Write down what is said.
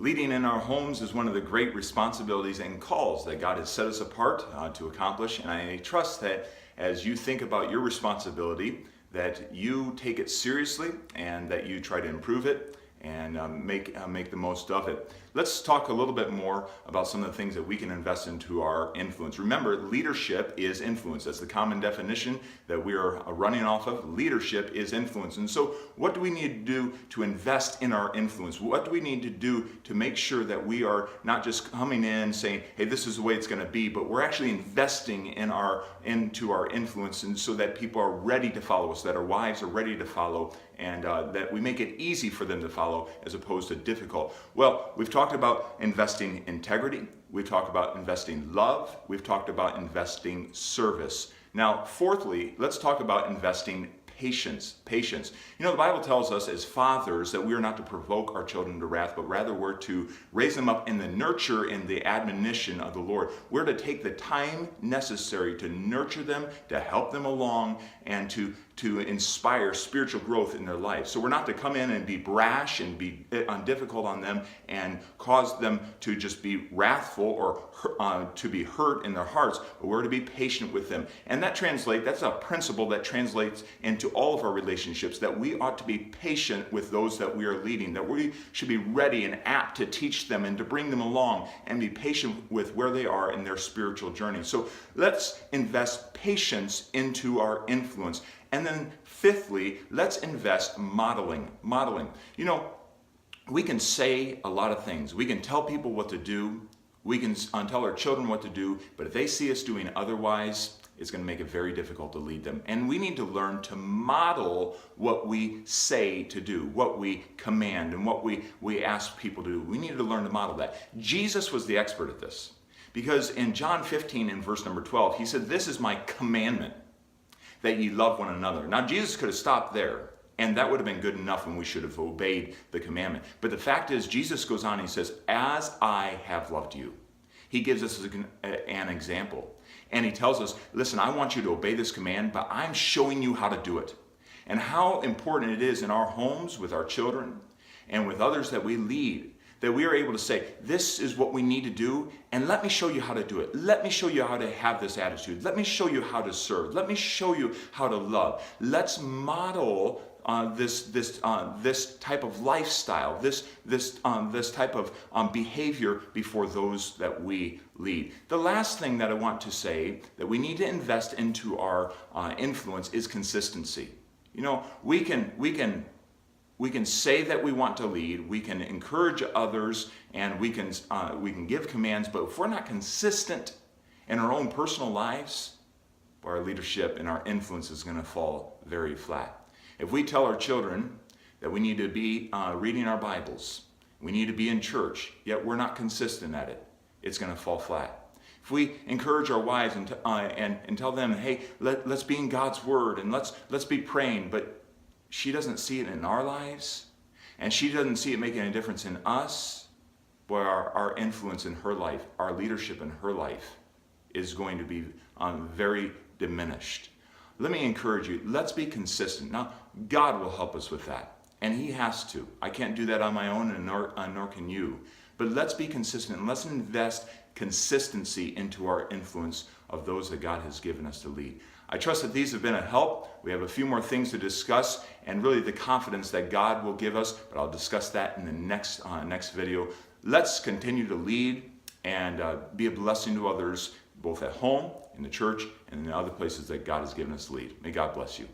Leading in our homes is one of the great responsibilities and calls that God has set us apart to accomplish. And I trust that as you think about your responsibility, that you take it seriously and that you try to improve it and make the most of it. Let's talk a little bit more about some of the things that we can invest into our influence. Remember, leadership is influence. That's the common definition that we are running off of. Leadership is influence. And so what do we need to do to invest in our influence? What do we need to do to make sure that we are not just coming in saying, hey, this is the way it's going to be, but we're actually investing into our influence, and so that people are ready to follow us, that our wives are ready to follow, and that we make it easy for them to follow as opposed to difficult. Well, we've talked about investing integrity. We've talked about investing love. We've talked about investing service. Now, fourthly, let's talk about investing patience. Patience. You know, the Bible tells us as fathers that we are not to provoke our children to wrath, but rather we're to raise them up in the nurture and the admonition of the Lord. We're to take the time necessary to nurture them, to help them along, and to inspire spiritual growth in their life. So we're not to come in and be brash and be difficult on them and cause them to just be wrathful or to be hurt in their hearts, but we're to be patient with them. And that's a principle that translates into all of our relationships, that we ought to be patient with those that we are leading, that we should be ready and apt to teach them and to bring them along and be patient with where they are in their spiritual journey. So let's invest patience into our influence. And then fifthly, let's invest modeling. You know, we can say a lot of things. We can tell people what to do. We can tell our children what to do. But if they see us doing otherwise, it's going to make it very difficult to lead them. And we need to learn to model what we say to do, what we command, and what we ask people to do. We need to learn to model that. Jesus was the expert at this. Because in John 15, in verse number 12, he said, "This is my commandment, that ye love one another." Now, Jesus could have stopped there, and that would have been good enough, and we should have obeyed the commandment. But the fact is, Jesus goes on and he says, "As I have loved you." He gives us an example. And he tells us, listen, I want you to obey this command, but I'm showing you how to do it. And how important it is in our homes, with our children, and with others that we lead, that we are able to say, this is what we need to do, and let me show you how to do it. Let me show you how to have this attitude. Let me show you how to serve. Let me show you how to love. Let's model this type of lifestyle, this type of behavior before those that we lead. The last thing that I want to say that we need to invest into our influence is consistency. You know, we can say that we want to lead, we can encourage others, and we can give commands, but if we're not consistent in our own personal lives, our leadership and our influence is going to fall very flat. If we tell our children that we need to be reading our Bibles, we need to be in church, yet we're not consistent at it, it's going to fall flat. If we encourage our wives and tell them, hey, let's be in God's Word and let's be praying, but she doesn't see it in our lives, and she doesn't see it making a difference in us, boy, our influence in her life, our leadership in her life is going to be very diminished. Let me encourage you, let's be consistent. Now, God will help us with that, and He has to. I can't do that on my own, and nor can you. But let's be consistent, and let's invest consistency into our influence of those that God has given us to lead. I trust that these have been a help. We have a few more things to discuss, and really the confidence that God will give us, but I'll discuss that in the next video. Let's continue to lead and be a blessing to others, both at home, in the church, and in the other places that God has given us to lead. May God bless you.